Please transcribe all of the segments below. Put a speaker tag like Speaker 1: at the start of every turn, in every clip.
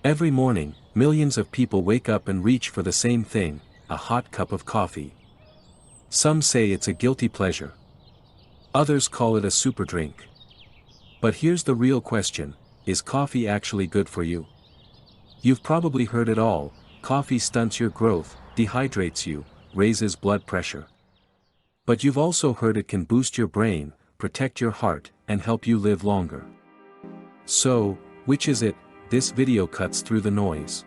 Speaker 1: Every morning, millions of people wake up and reach for the same thing, a hot cup of coffee. Some say it's a guilty pleasure. Others call it a super drink. But here's the real question, is coffee actually good for you? You've probably heard it all: coffee stunts your growth, dehydrates you, raises blood pressure. But you've also heard it can boost your brain, protect your heart, and help you live longer. So, which is it? This video cuts through the noise.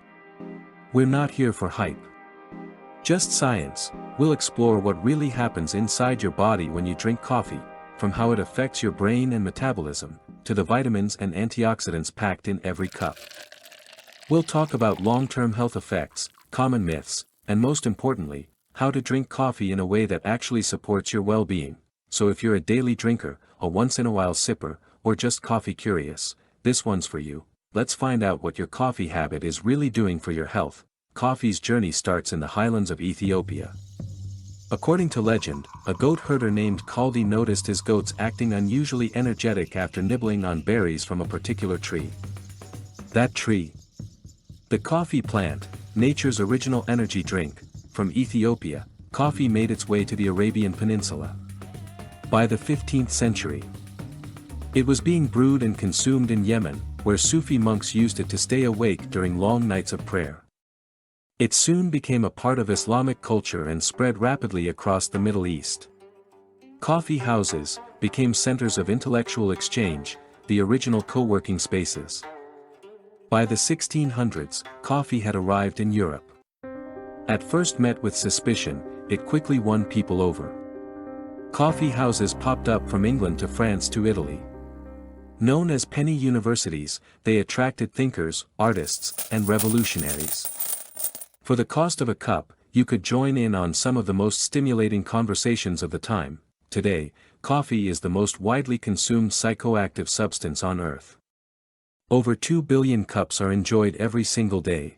Speaker 1: We're not here for hype. Just science. We'll explore what really happens inside your body when you drink coffee, from how it affects your brain and metabolism, to the vitamins and antioxidants packed in every cup. We'll talk about long-term health effects, common myths, and most importantly, how to drink coffee in a way that actually supports your well-being. So if you're a daily drinker, a once-in-a-while sipper, or just coffee curious, this one's for you. Let's find out what your coffee habit is really doing for your health. Coffee's journey starts in the highlands of Ethiopia. According to legend, a goat herder named Kaldi noticed his goats acting unusually energetic after nibbling on berries from a particular tree. That tree? The coffee plant, nature's original energy drink. From Ethiopia, coffee made its way to the Arabian Peninsula. By the 15th century, it was being brewed and consumed in Yemen, where Sufi monks used it to stay awake during long nights of prayer. It soon became a part of Islamic culture and spread rapidly across the Middle East. Coffee houses became centers of intellectual exchange, the original co-working spaces. By the 1600s, coffee had arrived in Europe. At first met with suspicion, it quickly won people over. Coffee houses popped up from England to France to Italy. Known as penny universities, they attracted thinkers, artists, and revolutionaries. For the cost of a cup, you could join in on some of the most stimulating conversations of the time. Today, coffee is the most widely consumed psychoactive substance on Earth. Over 2 billion cups are enjoyed every single day.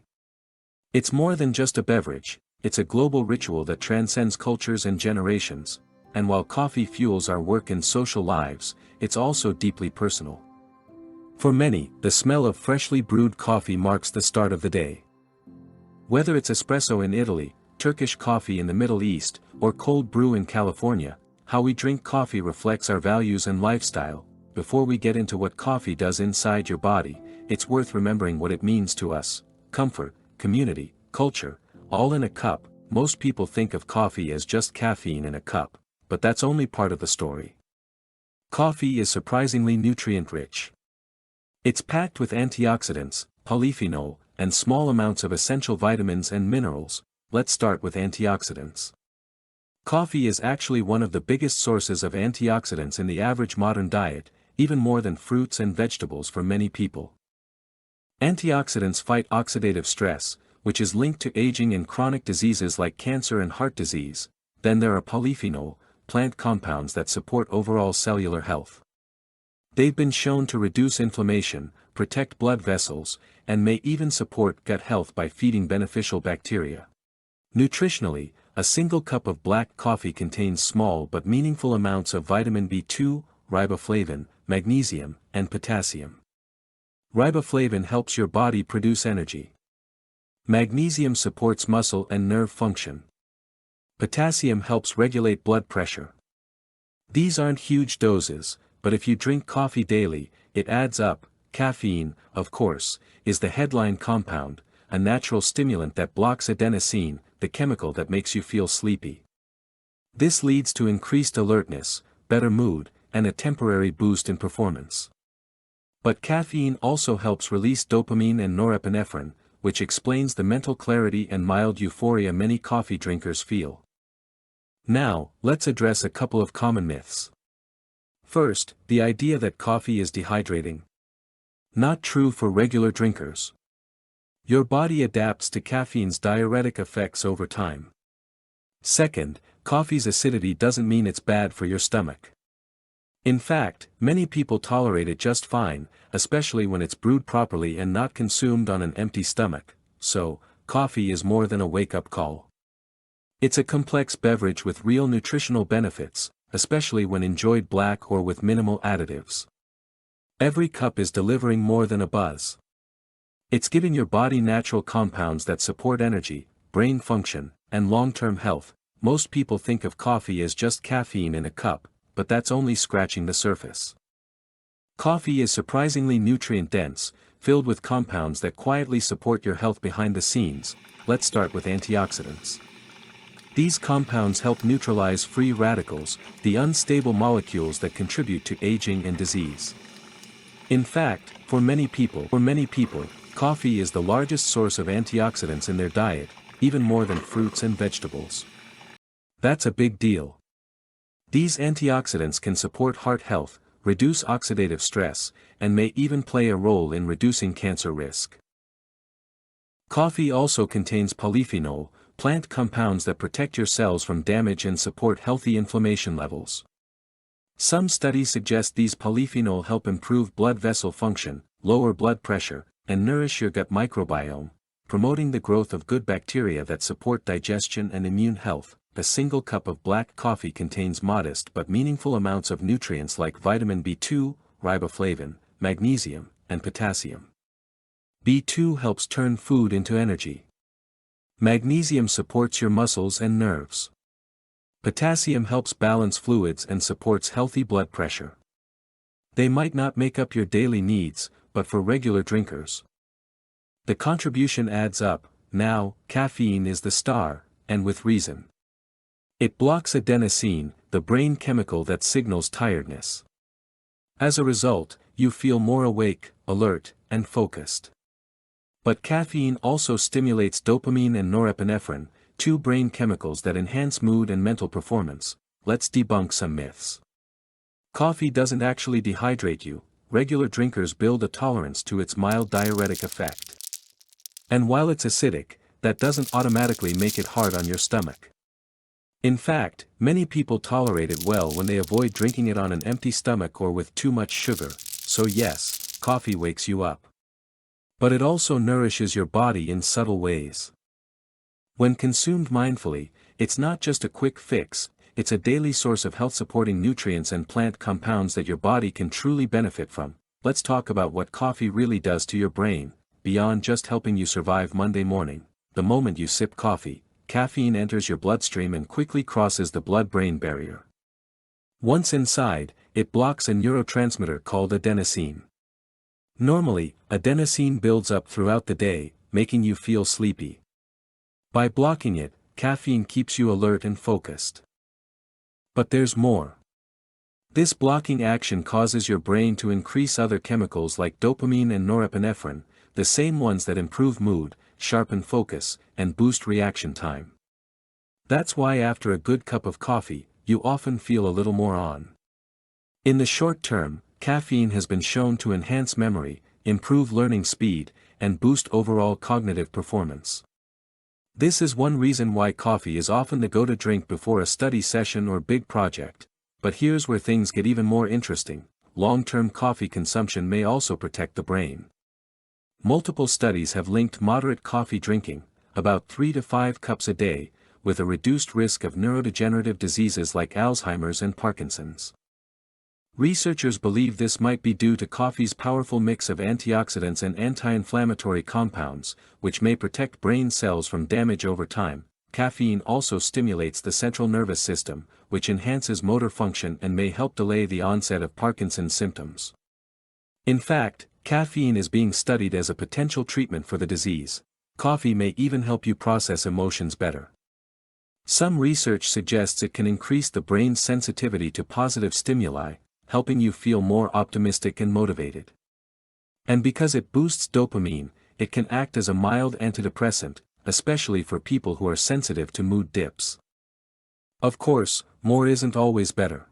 Speaker 1: It's more than just a beverage, it's a global ritual that transcends cultures and generations. And while coffee fuels our work and social lives, it's also deeply personal. For many, the smell of freshly brewed coffee marks the start of the day. Whether it's espresso in Italy, Turkish coffee in the Middle East, or cold brew in California, how we drink coffee reflects our values and lifestyle. Before we get into what coffee does inside your body, it's worth remembering what it means to us: comfort, community, culture, all in a cup. Most people think of coffee as just caffeine in a cup, but that's only part of the story. Coffee is surprisingly nutrient-rich. It's packed with antioxidants, polyphenol, and small amounts of essential vitamins and minerals. Let's start with antioxidants. Coffee is actually one of the biggest sources of antioxidants in the average modern diet, even more than fruits and vegetables for many people. Antioxidants fight oxidative stress, which is linked to aging and chronic diseases like cancer and heart disease. Then there are polyphenol, plant compounds that support overall cellular health. They've been shown to reduce inflammation, protect blood vessels, and may even support gut health by feeding beneficial bacteria. Nutritionally, a single cup of black coffee contains small but meaningful amounts of vitamin B2, riboflavin, magnesium, and potassium. Riboflavin helps your body produce energy. Magnesium supports muscle and nerve function. Potassium helps regulate blood pressure. These aren't huge doses, but if you drink coffee daily, it adds up. Caffeine, of course, is the headline compound, a natural stimulant that blocks adenosine, the chemical that makes you feel sleepy. This leads to increased alertness, better mood, and a temporary boost in performance. But caffeine also helps release dopamine and norepinephrine, which explains the mental clarity and mild euphoria many coffee drinkers feel. Now, let's address a couple of common myths. First, the idea that coffee is dehydrating. Not true for regular drinkers. Your body adapts to caffeine's diuretic effects over time. Second, coffee's acidity doesn't mean it's bad for your stomach. In fact, many people tolerate it just fine, especially when it's brewed properly and not consumed on an empty stomach. So, coffee is more than a wake-up call. It's a complex beverage with real nutritional benefits, especially when enjoyed black or with minimal additives. Every cup is delivering more than a buzz. It's giving your body natural compounds that support energy, brain function, and long-term health. Most people think of coffee as just caffeine in a cup, but that's only scratching the surface. Coffee is surprisingly nutrient-dense, filled with compounds that quietly support your health behind the scenes. Let's start with antioxidants. These compounds help neutralize free radicals, the unstable molecules that contribute to aging and disease. In fact, for many people, coffee is the largest source of antioxidants in their diet, even more than fruits and vegetables. That's a big deal. These antioxidants can support heart health, reduce oxidative stress, and may even play a role in reducing cancer risk. Coffee also contains polyphenol, plant compounds that protect your cells from damage and support healthy inflammation levels. Some studies suggest these polyphenols help improve blood vessel function, lower blood pressure, and nourish your gut microbiome, promoting the growth of good bacteria that support digestion and immune health. A single cup of black coffee contains modest but meaningful amounts of nutrients like vitamin B2, riboflavin, magnesium, and potassium. B2 helps turn food into energy. Magnesium supports your muscles and nerves. Potassium helps balance fluids and supports healthy blood pressure. They might not make up your daily needs, but for regular drinkers, the contribution adds up. Now, caffeine is the star, and with reason. It blocks adenosine, the brain chemical that signals tiredness. As a result, you feel more awake, alert, and focused. But caffeine also stimulates dopamine and norepinephrine, two brain chemicals that enhance mood and mental performance. Let's debunk some myths. Coffee doesn't actually dehydrate you. Regular drinkers build a tolerance to its mild diuretic effect. And while it's acidic, that doesn't automatically make it hard on your stomach. In fact, many people tolerate it well when they avoid drinking it on an empty stomach or with too much sugar. So yes, coffee wakes you up. But it also nourishes your body in subtle ways. When consumed mindfully, it's not just a quick fix, it's a daily source of health-supporting nutrients and plant compounds that your body can truly benefit from. Let's talk about what coffee really does to your brain, beyond just helping you survive Monday morning. The moment you sip coffee, caffeine enters your bloodstream and quickly crosses the blood-brain barrier. Once inside, it blocks a neurotransmitter called adenosine. Normally, adenosine builds up throughout the day, making you feel sleepy. By blocking it, caffeine keeps you alert and focused. But there's more. This blocking action causes your brain to increase other chemicals like dopamine and norepinephrine, the same ones that improve mood, sharpen focus, and boost reaction time. That's why after a good cup of coffee, you often feel a little more on. In the short term, caffeine has been shown to enhance memory, improve learning speed, and boost overall cognitive performance. This is one reason why coffee is often the go-to drink before a study session or big project. But here's where things get even more interesting. Long-term coffee consumption may also protect the brain. Multiple studies have linked moderate coffee drinking, about 3 to 5 cups a day, with a reduced risk of neurodegenerative diseases like Alzheimer's and Parkinson's. Researchers believe this might be due to coffee's powerful mix of antioxidants and anti-inflammatory compounds, which may protect brain cells from damage over time. Caffeine also stimulates the central nervous system, which enhances motor function and may help delay the onset of Parkinson's symptoms. In fact, caffeine is being studied as a potential treatment for the disease. Coffee may even help you process emotions better. Some research suggests it can increase the brain's sensitivity to positive stimuli, helping you feel more optimistic and motivated. And because it boosts dopamine, it can act as a mild antidepressant, especially for people who are sensitive to mood dips. Of course, more isn't always better.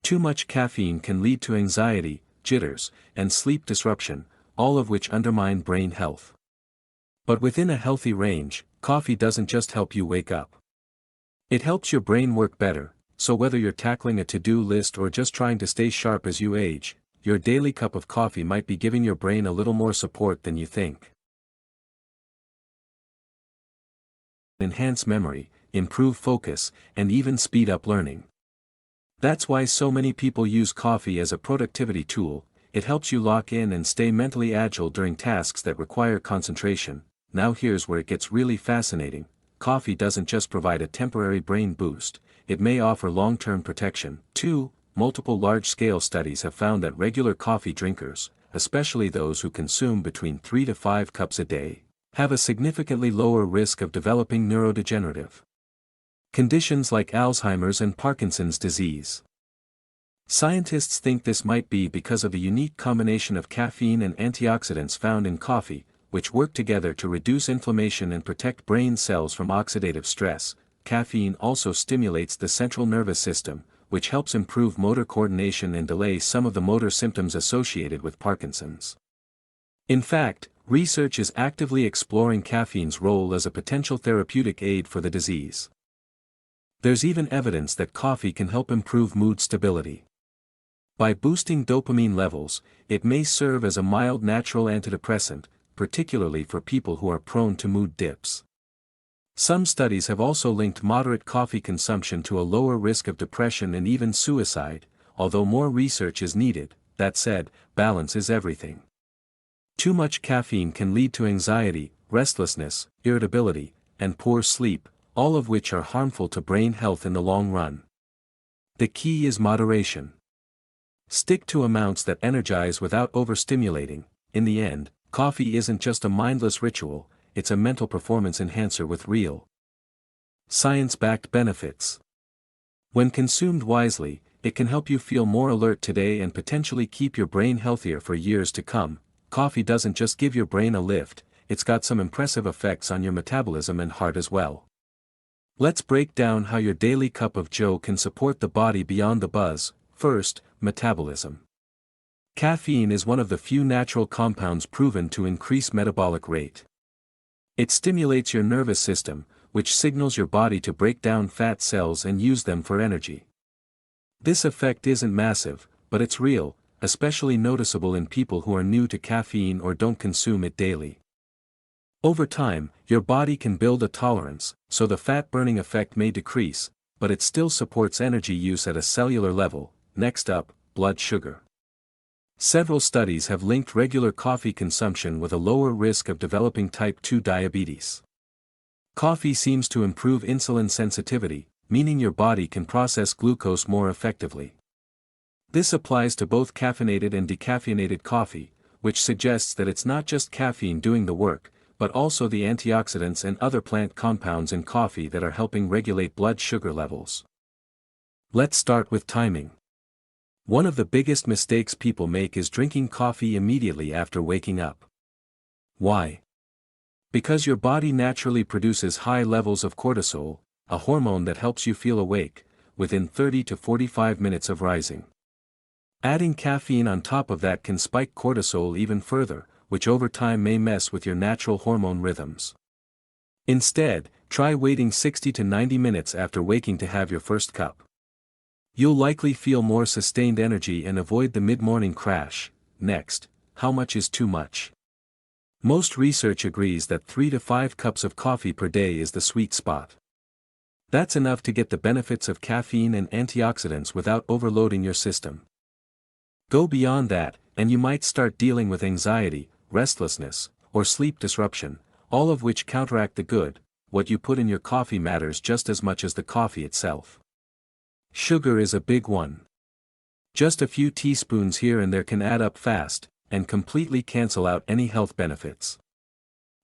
Speaker 1: Too much caffeine can lead to anxiety, jitters, and sleep disruption, all of which undermine brain health. But within a healthy range, coffee doesn't just help you wake up. It helps your brain work better, so whether you're tackling a to-do list or just trying to stay sharp as you age, your daily cup of coffee might be giving your brain a little more support than you think. Enhance memory, improve focus, and even speed up learning. That's why so many people use coffee as a productivity tool. it helps you lock in and stay mentally agile during tasks that require concentration. Now here's where it gets really fascinating. Coffee doesn't just provide a temporary brain boost, it may offer long-term protection, too. Multiple large-scale studies have found that regular coffee drinkers, especially those who consume between 3 to 5 cups a day, have a significantly lower risk of developing neurodegenerative conditions like Alzheimer's and Parkinson's disease. Scientists think this might be because of the unique combination of caffeine and antioxidants found in coffee, which work together to reduce inflammation and protect brain cells from oxidative stress. Caffeine also stimulates the central nervous system, which helps improve motor coordination and delay some of the motor symptoms associated with Parkinson's. In fact, research is actively exploring caffeine's role as a potential therapeutic aid for the disease. There's even evidence that coffee can help improve mood stability. By boosting dopamine levels, it may serve as a mild natural antidepressant, particularly for people who are prone to mood dips. Some studies have also linked moderate coffee consumption to a lower risk of depression and even suicide, although more research is needed. That said, balance is everything. Too much caffeine can lead to anxiety, restlessness, irritability, and poor sleep, all of which are harmful to brain health in the long run. The key is moderation. Stick to amounts that energize without overstimulating. In the end, coffee isn't just a mindless ritual, it's a mental performance enhancer with real, science-backed benefits. When consumed wisely, it can help you feel more alert today and potentially keep your brain healthier for years to come. Coffee doesn't just give your brain a lift, it's got some impressive effects on your metabolism and heart as well. Let's break down how your daily cup of joe can support the body beyond the buzz. First, metabolism. Caffeine is one of the few natural compounds proven to increase metabolic rate. It stimulates your nervous system, which signals your body to break down fat cells and use them for energy. This effect isn't massive, but it's real, especially noticeable in people who are new to caffeine or don't consume it daily. Over time, your body can build a tolerance, so the fat-burning effect may decrease, but it still supports energy use at a cellular level. Next up, blood sugar. Several studies have linked regular coffee consumption with a lower risk of developing type 2 diabetes. Coffee seems to improve insulin sensitivity, meaning your body can process glucose more effectively. This applies to both caffeinated and decaffeinated coffee, which suggests that it's not just caffeine doing the work, but also the antioxidants and other plant compounds in coffee that are helping regulate blood sugar levels. Let's start with timing. One of the biggest mistakes people make is drinking coffee immediately after waking up. Why? Because your body naturally produces high levels of cortisol, a hormone that helps you feel awake, within 30 to 45 minutes of rising. Adding caffeine on top of that can spike cortisol even further, which over time may mess with your natural hormone rhythms. Instead, try waiting 60 to 90 minutes after waking to have your first cup. You'll likely feel more sustained energy and avoid the mid-morning crash. Next, how much is too much? Most research agrees that 3 to 5 cups of coffee per day is the sweet spot. That's enough to get the benefits of caffeine and antioxidants without overloading your system. Go beyond that, and you might start dealing with anxiety, restlessness, or sleep disruption, all of which counteract the good. What you put in your coffee matters just as much as the coffee itself. Sugar is a big one. Just a few teaspoons here and there can add up fast, and completely cancel out any health benefits.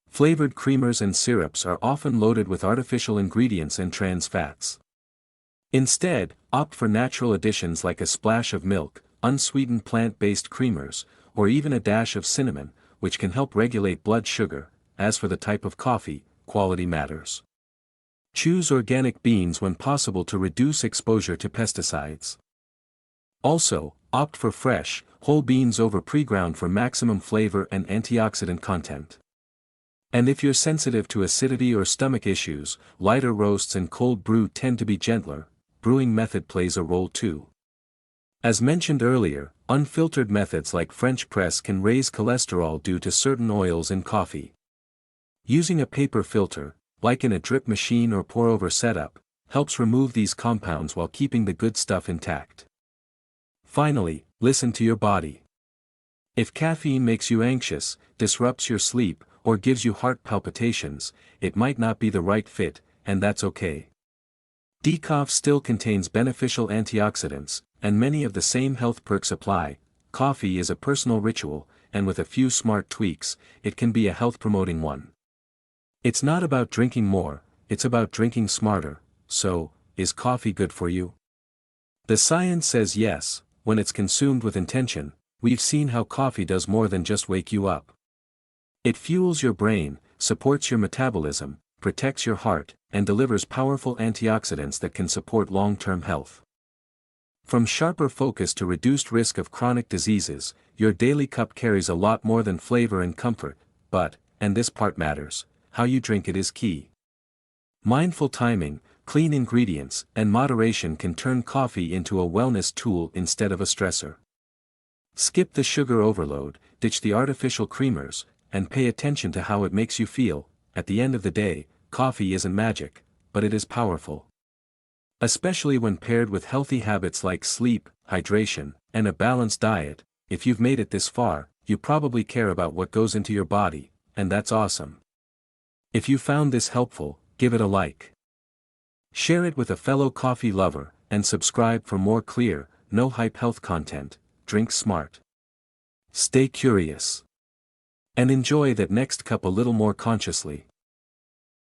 Speaker 1: Flavored creamers and syrups are often loaded with artificial ingredients and trans fats. Instead, opt for natural additions like a splash of milk, unsweetened plant-based creamers, or even a dash of cinnamon, which can help regulate blood sugar. As for the type of coffee, quality matters. Choose organic beans when possible to reduce exposure to pesticides. Also, opt for fresh, whole beans over pre-ground for maximum flavor and antioxidant content. And if you're sensitive to acidity or stomach issues, lighter roasts and cold brew tend to be gentler. Brewing method plays a role too. As mentioned earlier, unfiltered methods like French press can raise cholesterol due to certain oils in coffee. Using a paper filter, like in a drip machine or pour-over setup, helps remove these compounds while keeping the good stuff intact. Finally, listen to your body. If caffeine makes you anxious, disrupts your sleep, or gives you heart palpitations, it might not be the right fit, and that's okay. Decaf still contains beneficial antioxidants, and many of the same health perks apply. Coffee is a personal ritual, and with a few smart tweaks, it can be a health-promoting one. It's not about drinking more, it's about drinking smarter. So, is coffee good for you? The science says yes. When it's consumed with intention, we've seen how coffee does more than just wake you up. It fuels your brain, supports your metabolism, protects your heart, and delivers powerful antioxidants that can support long-term health. From sharper focus to reduced risk of chronic diseases, your daily cup carries a lot more than flavor and comfort, but, and this part matters, how you drink it is key. Mindful timing, clean ingredients, and moderation can turn coffee into a wellness tool instead of a stressor. Skip the sugar overload, ditch the artificial creamers, and pay attention to how it makes you feel. At the end of the day, coffee isn't magic, but it is powerful. Especially when paired with healthy habits like sleep, hydration, and a balanced diet. If you've made it this far, you probably care about what goes into your body, and that's awesome. If you found this helpful, give it a like. Share it with a fellow coffee lover, and subscribe for more clear, no-hype health content. Drink smart. Stay curious. And enjoy that next cup a little more consciously.